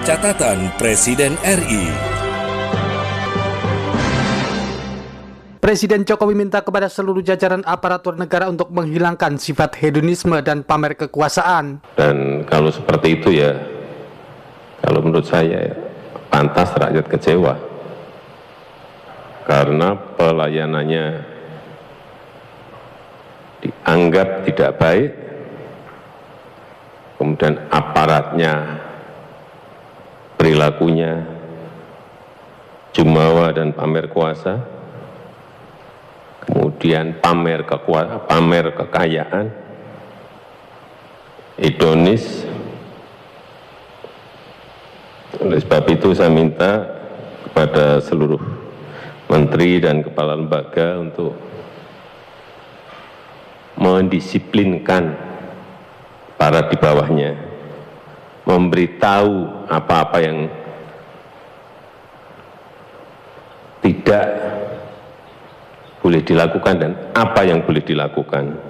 Catatan Presiden RI. Presiden Jokowi minta kepada seluruh jajaran aparatur negara untuk menghilangkan sifat hedonisme dan pamer kekuasaan. Dan kalau seperti itu ya, kalau menurut saya pantas rakyat kecewa. Karena pelayanannya dianggap tidak baik, kemudian aparatnya, perilakunya jumawa dan pamer kuasa, kemudian pamer kekayaan, hedonis. Oleh sebab itu saya minta kepada seluruh menteri dan kepala lembaga untuk mendisiplinkan para di bawahnya, memberitahu apa-apa yang tidak boleh dilakukan dan apa yang boleh dilakukan.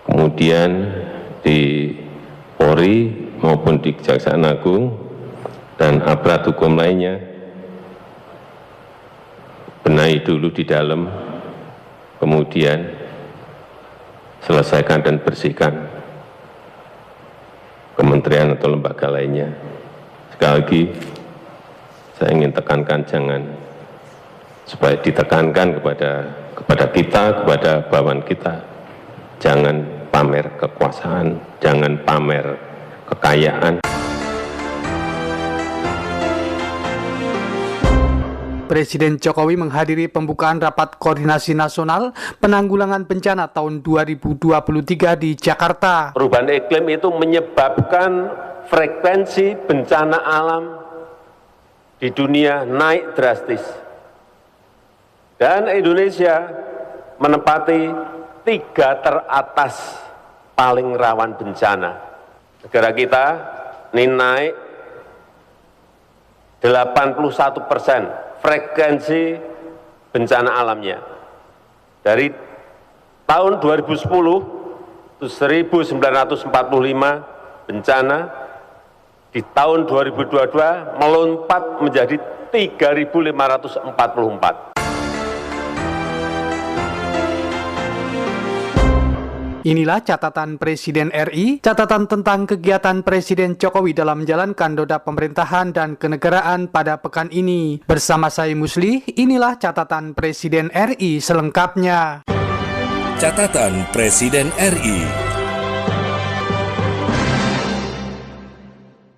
Kemudian di Polri maupun di Kejaksaan Agung dan aparat hukum lainnya, benahi dulu di dalam, kemudian selesaikan dan bersihkan kementerian atau lembaga lainnya. Sekali lagi, saya ingin tekankan supaya ditekankan kepada kita, kepada bawahan kita, jangan pamer kekuasaan, jangan pamer kekayaan. Presiden Jokowi menghadiri pembukaan Rapat Koordinasi Nasional Penanggulangan Bencana tahun 2023 di Jakarta. Perubahan iklim itu menyebabkan frekuensi bencana alam di dunia naik drastis. Dan Indonesia menempati 3 teratas paling rawan bencana. Negara kita ini naik 81% frekuensi bencana alamnya. Dari tahun 2010 itu 1945 bencana, di tahun 2022 melompat menjadi 3.544. Inilah catatan Presiden RI, catatan tentang kegiatan Presiden Jokowi dalam menjalankan roda pemerintahan dan kenegaraan pada pekan ini. Bersama saya Musli, inilah catatan Presiden RI selengkapnya. Catatan Presiden RI.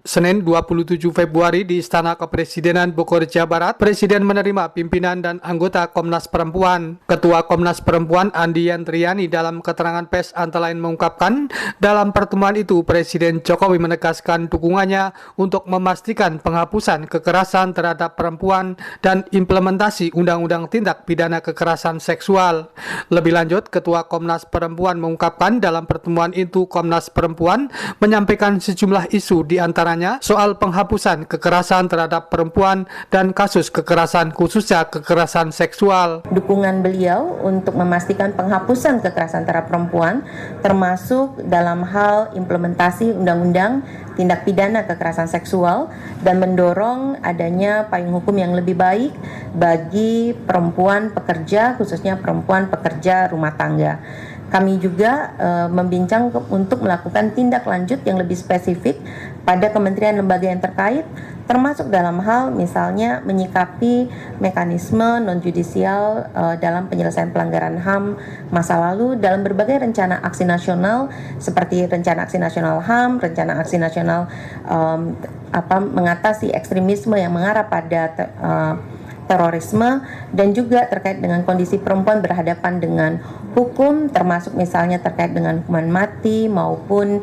Senin 27 Februari di Istana Kepresidenan Bogor, Jawa Barat, Presiden menerima pimpinan dan anggota Komnas Perempuan. Ketua Komnas Perempuan Andi Yantriani dalam keterangan pers antara lain mengungkapkan, dalam pertemuan itu Presiden Jokowi menegaskan dukungannya untuk memastikan penghapusan kekerasan terhadap perempuan dan implementasi Undang-Undang Tindak Pidana Kekerasan Seksual. Lebih lanjut, Ketua Komnas Perempuan mengungkapkan dalam pertemuan itu Komnas Perempuan menyampaikan sejumlah isu di antaranya soal penghapusan kekerasan terhadap perempuan dan kasus kekerasan khususnya kekerasan seksual. Dukungan beliau untuk memastikan penghapusan kekerasan terhadap perempuan termasuk dalam hal implementasi Undang-Undang Tindak Pidana Kekerasan Seksual dan mendorong adanya payung hukum yang lebih baik bagi perempuan pekerja, khususnya perempuan pekerja rumah tangga. Kami juga membincang untuk melakukan tindak lanjut yang lebih spesifik pada kementerian lembaga yang terkait, termasuk dalam hal misalnya menyikapi mekanisme non-judisial dalam penyelesaian pelanggaran HAM masa lalu dalam berbagai rencana aksi nasional seperti rencana aksi nasional HAM, rencana aksi nasional mengatasi ekstremisme yang mengarah pada terorisme, dan juga terkait dengan kondisi perempuan berhadapan dengan hukum, termasuk misalnya terkait dengan hukuman mati maupun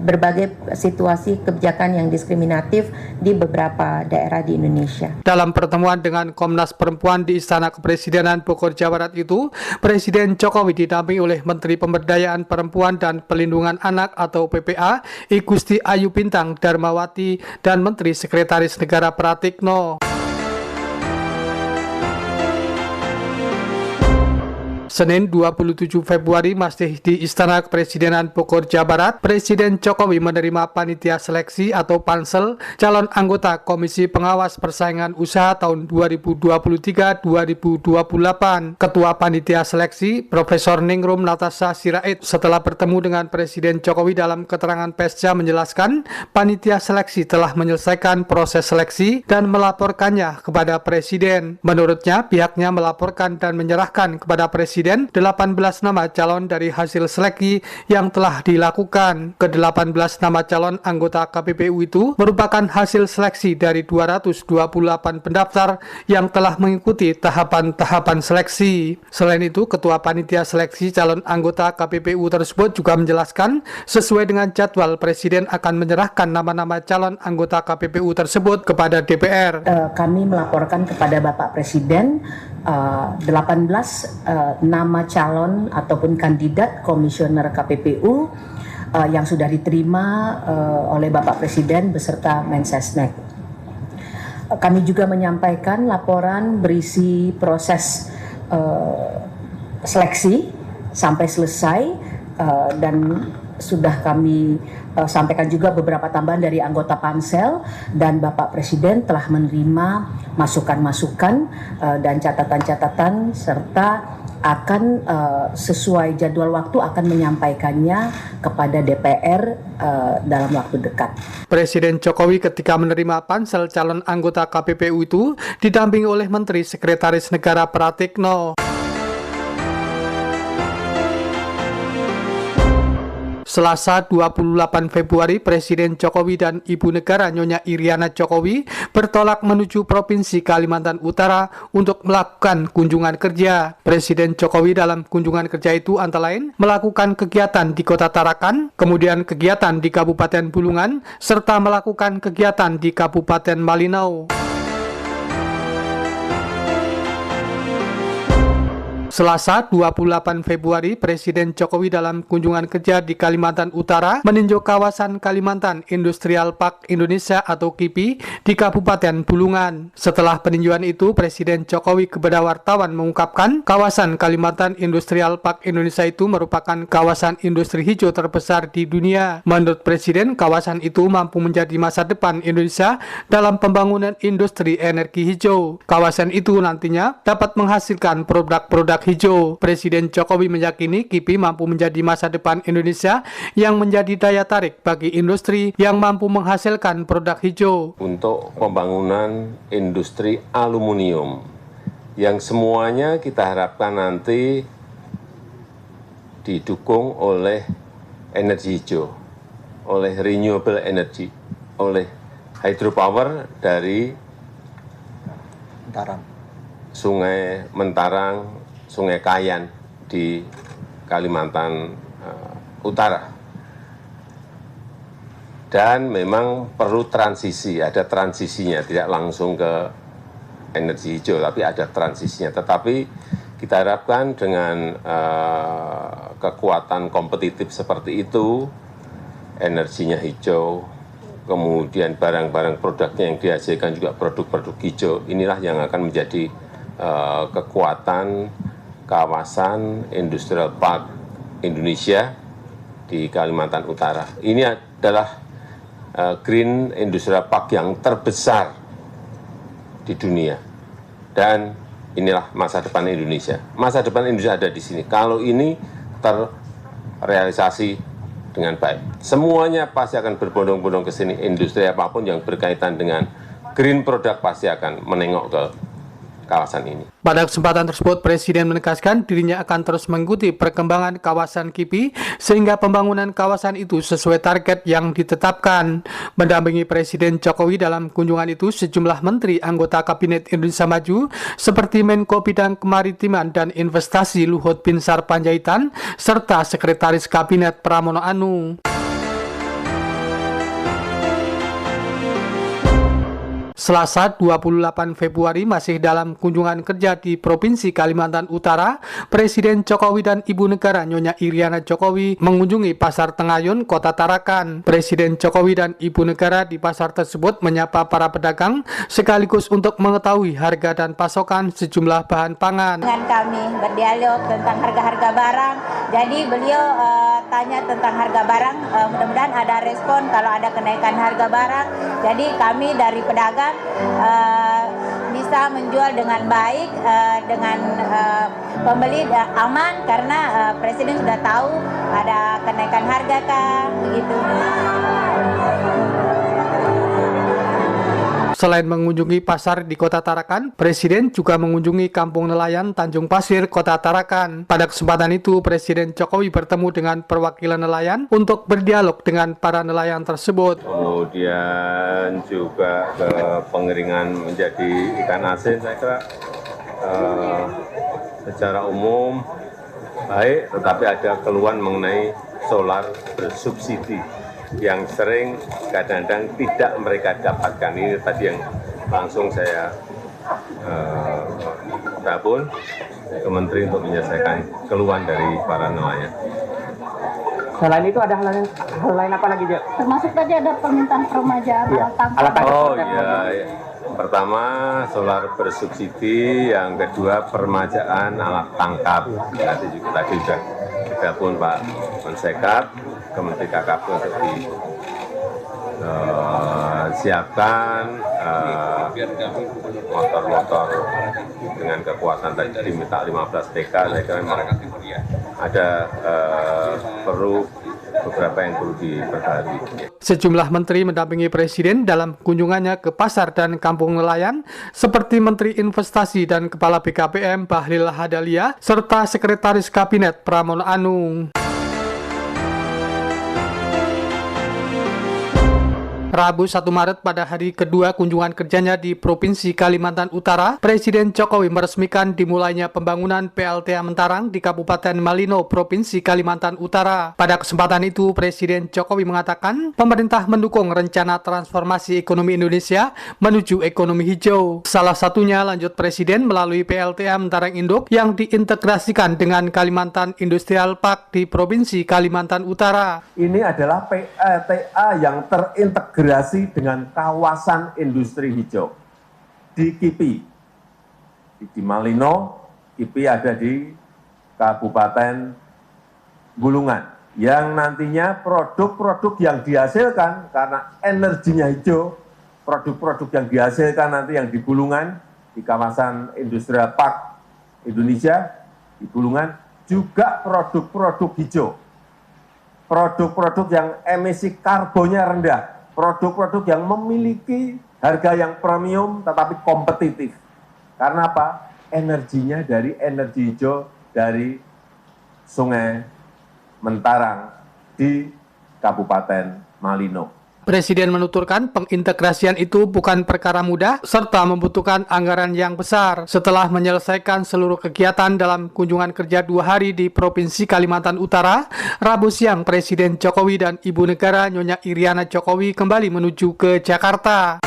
berbagai situasi kebijakan yang diskriminatif di beberapa daerah di Indonesia. Dalam pertemuan dengan Komnas Perempuan di Istana Kepresidenan Bogor, Jawa Barat itu, Presiden Jokowi didampingi oleh Menteri Pemberdayaan Perempuan dan Pelindungan Anak atau PPA, I Gusti Ayu Bintang Darmawati, dan Menteri Sekretaris Negara Pratikno. Senin 27 Februari masih di Istana Kepresidenan Bogor, Jawa Barat, Presiden Jokowi menerima panitia seleksi atau pansel calon anggota Komisi Pengawas Persaingan Usaha tahun 2023-2028. Ketua panitia seleksi, Profesor Ningrum Natasha Sirait, setelah bertemu dengan Presiden Jokowi dalam keterangan persnya menjelaskan panitia seleksi telah menyelesaikan proses seleksi dan melaporkannya kepada Presiden. Menurutnya, pihaknya melaporkan dan menyerahkan kepada Presiden 18 nama calon dari hasil seleksi yang telah dilakukan. Ke-18 nama calon anggota KPPU itu merupakan hasil seleksi dari 228 pendaftar yang telah mengikuti tahapan-tahapan seleksi. Selain itu, Ketua Panitia Seleksi calon anggota KPPU tersebut juga menjelaskan sesuai dengan jadwal Presiden akan menyerahkan nama-nama calon anggota KPPU tersebut kepada DPR. Kami melaporkan kepada Bapak Presiden 18 nama calon ataupun kandidat komisioner KPPU yang sudah diterima oleh Bapak Presiden beserta Mensesnek. Kami juga menyampaikan laporan berisi proses seleksi sampai selesai dan sudah kami sampaikan juga beberapa tambahan dari anggota pansel, dan Bapak Presiden telah menerima masukan-masukan dan catatan-catatan serta akan sesuai jadwal waktu akan menyampaikannya kepada DPR dalam waktu dekat. Presiden Jokowi ketika menerima pansel calon anggota KPPU itu didampingi oleh Menteri Sekretaris Negara Pratikno. Selasa 28 Februari, Presiden Jokowi dan Ibu Negara Nyonya Iriana Jokowi bertolak menuju Provinsi Kalimantan Utara untuk melakukan kunjungan kerja. Presiden Jokowi dalam kunjungan kerja itu antara lain melakukan kegiatan di Kota Tarakan, kemudian kegiatan di Kabupaten Bulungan, serta melakukan kegiatan di Kabupaten Malinau. Selasa 28 Februari, Presiden Jokowi dalam kunjungan kerja di Kalimantan Utara meninjau kawasan Kalimantan Industrial Park Indonesia atau KIPI di Kabupaten Bulungan. Setelah peninjauan itu, Presiden Jokowi kepada wartawan mengungkapkan kawasan Kalimantan Industrial Park Indonesia itu merupakan kawasan industri hijau terbesar di dunia. Menurut Presiden, kawasan itu mampu menjadi masa depan Indonesia dalam pembangunan industri energi hijau. Kawasan itu nantinya dapat menghasilkan produk-produk hijau. Presiden Jokowi meyakini KIPI mampu menjadi masa depan Indonesia yang menjadi daya tarik bagi industri yang mampu menghasilkan produk hijau. Untuk pembangunan industri aluminium yang semuanya kita harapkan nanti didukung oleh energi hijau, oleh renewable energy, oleh hydropower dari Sungai Mentarang, Sungai Kayan di Kalimantan Utara. Dan memang perlu transisi, ada transisinya, tidak langsung ke energi hijau, tapi ada transisinya. Tetapi kita harapkan dengan kekuatan kompetitif seperti itu, energinya hijau, kemudian barang-barang produknya yang dihasilkan juga produk-produk hijau, inilah yang akan menjadi kekuatan kawasan Industrial Park Indonesia di Kalimantan Utara. Ini adalah Green Industrial Park yang terbesar di dunia. Dan inilah masa depan Indonesia. Masa depan Indonesia ada di sini. Kalau ini terrealisasi dengan baik, semuanya pasti akan berbondong-bondong ke sini. Industri apapun yang berkaitan dengan green product pasti akan menengok ke kawasan ini. Pada kesempatan tersebut, Presiden menegaskan dirinya akan terus mengikuti perkembangan kawasan KIPI sehingga pembangunan kawasan itu sesuai target yang ditetapkan. Mendampingi Presiden Jokowi dalam kunjungan itu sejumlah menteri anggota Kabinet Indonesia Maju seperti Menko Bidang Kemaritiman dan Investasi Luhut Binsar Panjaitan serta Sekretaris Kabinet Pramono Anung. Selasa 28 Februari masih dalam kunjungan kerja di Provinsi Kalimantan Utara, Presiden Jokowi dan Ibu Negara Nyonya Iriana Jokowi mengunjungi Pasar Tengayun, Kota Tarakan. Presiden Jokowi dan Ibu Negara di pasar tersebut menyapa para pedagang sekaligus untuk mengetahui harga dan pasokan sejumlah bahan pangan. Dengan kami berdialog tentang harga-harga barang, jadi beliau tanya tentang harga barang, mudah-mudahan ada respon kalau ada kenaikan harga barang. Jadi kami dari pedagang bisa menjual dengan baik, dengan pembeli aman karena Presiden sudah tahu ada kenaikan harga kah, begitu. Selain mengunjungi pasar di Kota Tarakan, Presiden juga mengunjungi Kampung Nelayan Tanjung Pasir, Kota Tarakan. Pada kesempatan itu, Presiden Jokowi bertemu dengan perwakilan nelayan untuk berdialog dengan para nelayan tersebut. Kemudian juga ke pengeringan menjadi ikan asin, saya kira secara umum baik, tetapi ada keluhan mengenai solar bersubsidi yang sering kadang-kadang tidak mereka dapatkan. Ini tadi yang langsung saya telepon ke Menteri untuk menyelesaikan keluhan dari para nelayan. Selain itu ada hal lain apa lagi, Jok? Termasuk tadi ada permintaan peremajaan alat tangkap. Oh iya, pertama solar bersubsidi, yang kedua permajaan alat tangkap. Tadi juga tadi sudah telepon Pak Mensekap ke Menteri KKP untuk disiapkan motor-motor dengan kekuatan tadi diminta 15 TK. Saya kira memang ada perlu beberapa yang perlu diperbarui. Sejumlah menteri mendampingi Presiden dalam kunjungannya ke pasar dan kampung nelayan, seperti Menteri Investasi dan Kepala BKPM Bahlil Lahadalia, serta Sekretaris Kabinet Pramono Anung. Rabu 1 Maret pada hari kedua kunjungan kerjanya di Provinsi Kalimantan Utara, Presiden Jokowi meresmikan dimulainya pembangunan PLTA Mentarang di Kabupaten Malino, Provinsi Kalimantan Utara. Pada kesempatan itu, Presiden Jokowi mengatakan pemerintah mendukung rencana transformasi ekonomi Indonesia menuju ekonomi hijau. Salah satunya, lanjut Presiden, melalui PLTA Mentarang Induk yang diintegrasikan dengan Kalimantan Industrial Park di Provinsi Kalimantan Utara. Ini adalah PLTA yang terintegrasi dengan kawasan industri hijau di KIPI. Di Malino, KIPI ada di Kabupaten Bulungan, yang nantinya produk-produk yang dihasilkan karena energinya hijau, produk-produk yang dihasilkan nanti yang di Bulungan, di kawasan Industrial Park Indonesia, di Bulungan, juga produk-produk hijau. Produk-produk yang emisi karbonnya rendah, produk-produk yang memiliki harga yang premium tetapi kompetitif. Karena apa? Energinya dari energi hijau dari Sungai Mentarang di Kabupaten Malino. Presiden menuturkan pengintegrasian itu bukan perkara mudah serta membutuhkan anggaran yang besar. Setelah menyelesaikan seluruh kegiatan dalam kunjungan kerja 2 hari di Provinsi Kalimantan Utara, Rabu siang Presiden Jokowi dan Ibu Negara Nyonya Iriana Jokowi kembali menuju ke Jakarta.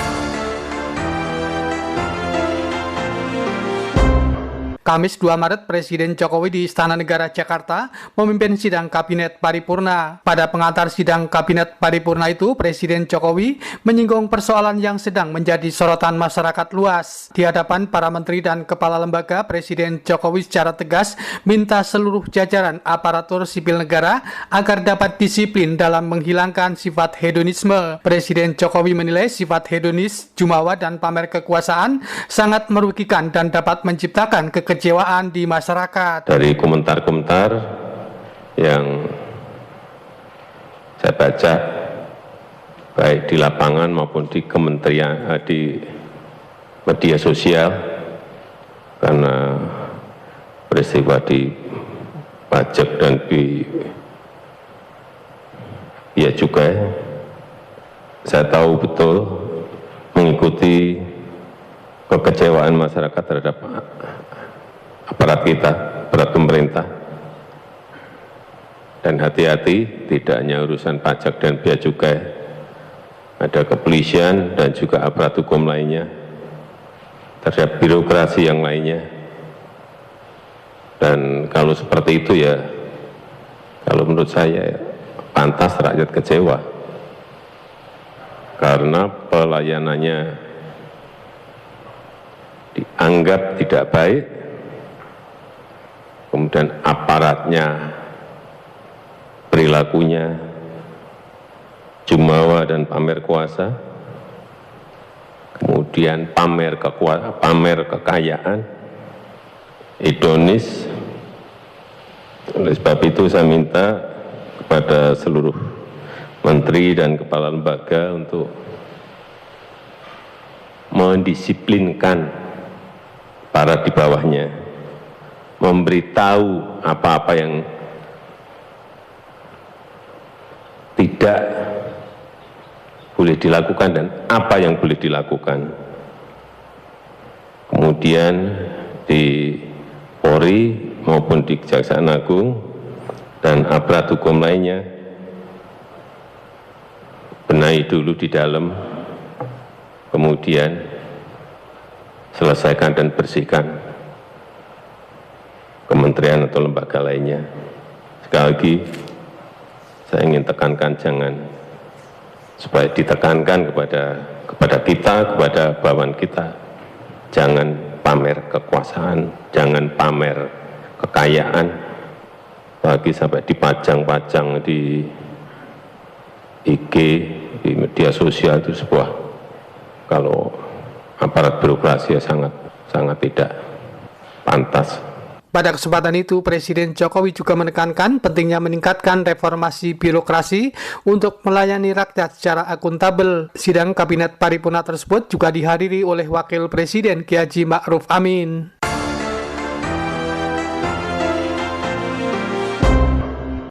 Kamis 2 Maret, Presiden Jokowi di Istana Negara Jakarta memimpin sidang Kabinet Paripurna. Pada pengantar sidang Kabinet Paripurna itu, Presiden Jokowi menyinggung persoalan yang sedang menjadi sorotan masyarakat luas. Di hadapan para menteri dan kepala lembaga, Presiden Jokowi secara tegas minta seluruh jajaran aparatur sipil negara agar dapat disiplin dalam menghilangkan sifat hedonisme. Presiden Jokowi menilai sifat hedonis, jumawa, dan pamer kekuasaan sangat merugikan dan dapat menciptakan kekecewaan di masyarakat. Dari komentar-komentar yang saya baca, baik di lapangan maupun di kementerian, di media sosial, karena peristiwa di pajak dan biaya cukai, saya tahu betul mengikuti kekecewaan masyarakat terhadap aparat kita, aparat pemerintah. Dan hati-hati, tidak hanya urusan pajak dan bea cukai, ada kepolisian dan juga aparat hukum lainnya, terhadap birokrasi yang lainnya. Dan kalau seperti itu ya, kalau menurut saya pantas rakyat kecewa karena pelayanannya dianggap tidak baik, kemudian aparatnya, perilakunya jumawa dan pamer kuasa, kemudian pamer kekayaan, hedonis. Oleh sebab itu saya minta kepada seluruh menteri dan kepala lembaga untuk mendisiplinkan para di bawahnya, memberitahu apa-apa yang tidak boleh dilakukan dan apa yang boleh dilakukan. Kemudian di Polri maupun di Kejaksaan Agung dan aparat hukum lainnya, benahi dulu di dalam, kemudian selesaikan dan bersihkan kementerian atau lembaga lainnya. Sekali lagi, saya ingin tekankan supaya ditekankan kepada kita, kepada bawahan kita, jangan pamer kekuasaan, jangan pamer kekayaan, bagi sampai dipajang-pajang di IG, di media sosial. Itu sebuah, kalau aparat birokrasi ya sangat tidak pantas. Pada kesempatan itu, Presiden Jokowi juga menekankan pentingnya meningkatkan reformasi birokrasi untuk melayani rakyat secara akuntabel. Sidang Kabinet Paripurna tersebut juga dihadiri oleh Wakil Presiden Kiai Haji Ma'ruf Amin.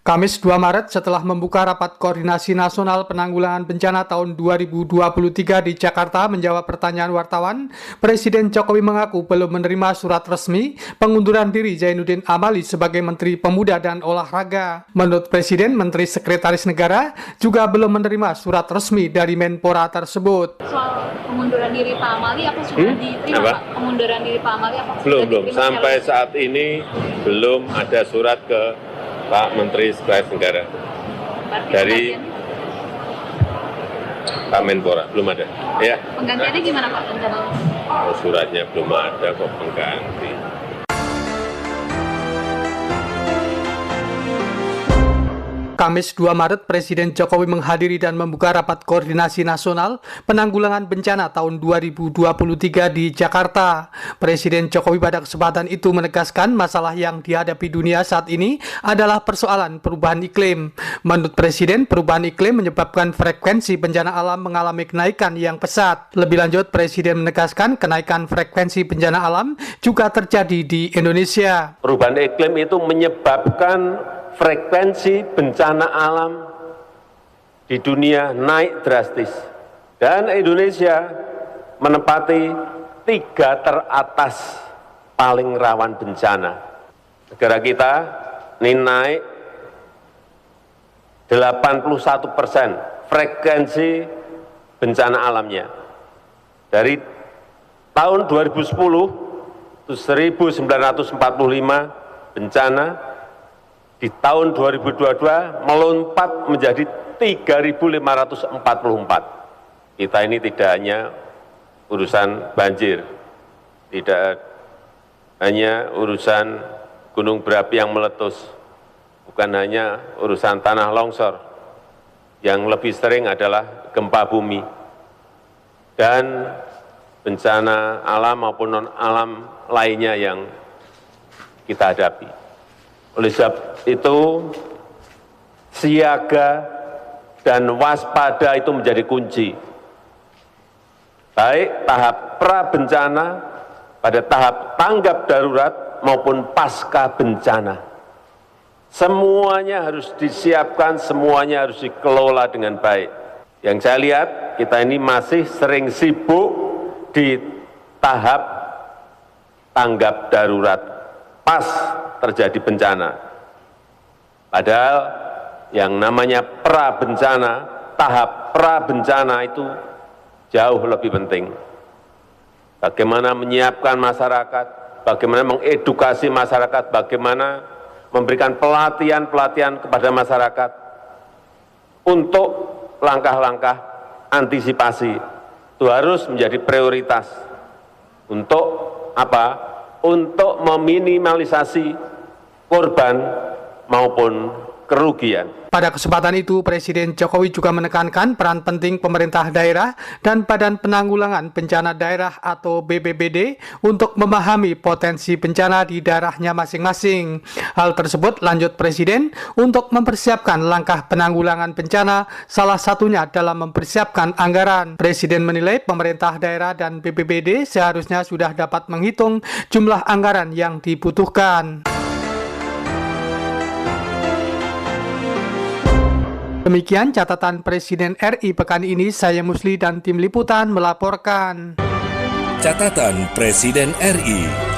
Kamis 2 Maret setelah membuka Rapat Koordinasi Nasional Penanggulangan Bencana tahun 2023 di Jakarta menjawab pertanyaan wartawan, Presiden Jokowi mengaku belum menerima surat resmi pengunduran diri Zainuddin Amali sebagai Menteri Pemuda dan Olahraga. Menurut Presiden, Menteri Sekretaris Negara juga belum menerima surat resmi dari Menpora tersebut. Soal pengunduran diri Pak Amali, apa sudah diterima, Pak? Pengunduran diri Pak Amali, apa belum. Sampai saat ini belum ada surat ke Pak Menteri Sekretaris Negara dari Pak Menpora, belum ada. Ya. Penggantiannya gimana Pak? Suratnya belum ada kok pengganti. Kamis 2 Maret, Presiden Jokowi menghadiri dan membuka Rapat Koordinasi Nasional Penanggulangan Bencana tahun 2023 di Jakarta. Presiden Jokowi pada kesempatan itu menegaskan masalah yang dihadapi dunia saat ini adalah persoalan perubahan iklim. Menurut Presiden, perubahan iklim menyebabkan frekuensi bencana alam mengalami kenaikan yang pesat. Lebih lanjut, Presiden menegaskan kenaikan frekuensi bencana alam juga terjadi di Indonesia. Perubahan iklim itu menyebabkan frekuensi bencana alam di dunia naik drastis, dan Indonesia menempati 3 teratas paling rawan bencana. Negara kita ini naik 81% frekuensi bencana alamnya. Dari tahun 2010 itu 1945 bencana, di tahun 2022 melompat menjadi 3.544. Kita ini tidak hanya urusan banjir, tidak hanya urusan gunung berapi yang meletus, bukan hanya urusan tanah longsor, yang lebih sering adalah gempa bumi, dan bencana alam maupun non-alam lainnya yang kita hadapi. Oleh sebab itu, siaga dan waspada itu menjadi kunci. Baik tahap pra-bencana, pada tahap tanggap darurat maupun pasca bencana. Semuanya harus disiapkan, semuanya harus dikelola dengan baik. Yang saya lihat, kita ini masih sering sibuk di tahap tanggap darurat pas terjadi bencana. Padahal yang namanya pra-bencana, tahap pra-bencana itu jauh lebih penting. Bagaimana menyiapkan masyarakat, bagaimana mengedukasi masyarakat, bagaimana memberikan pelatihan-pelatihan kepada masyarakat untuk langkah-langkah antisipasi. Itu harus menjadi prioritas. Untuk apa? Untuk meminimalisasi korban maupun kerugian. Pada kesempatan itu, Presiden Jokowi juga menekankan peran penting pemerintah daerah dan Badan Penanggulangan Bencana Daerah atau BPBD untuk memahami potensi bencana di daerahnya masing-masing. Hal tersebut lanjut Presiden untuk mempersiapkan langkah penanggulangan bencana, salah satunya dalam mempersiapkan anggaran. Presiden menilai pemerintah daerah dan BPBD seharusnya sudah dapat menghitung jumlah anggaran yang dibutuhkan. Demikian catatan Presiden RI pekan ini. Saya Musli dan tim liputan melaporkan. Catatan Presiden RI.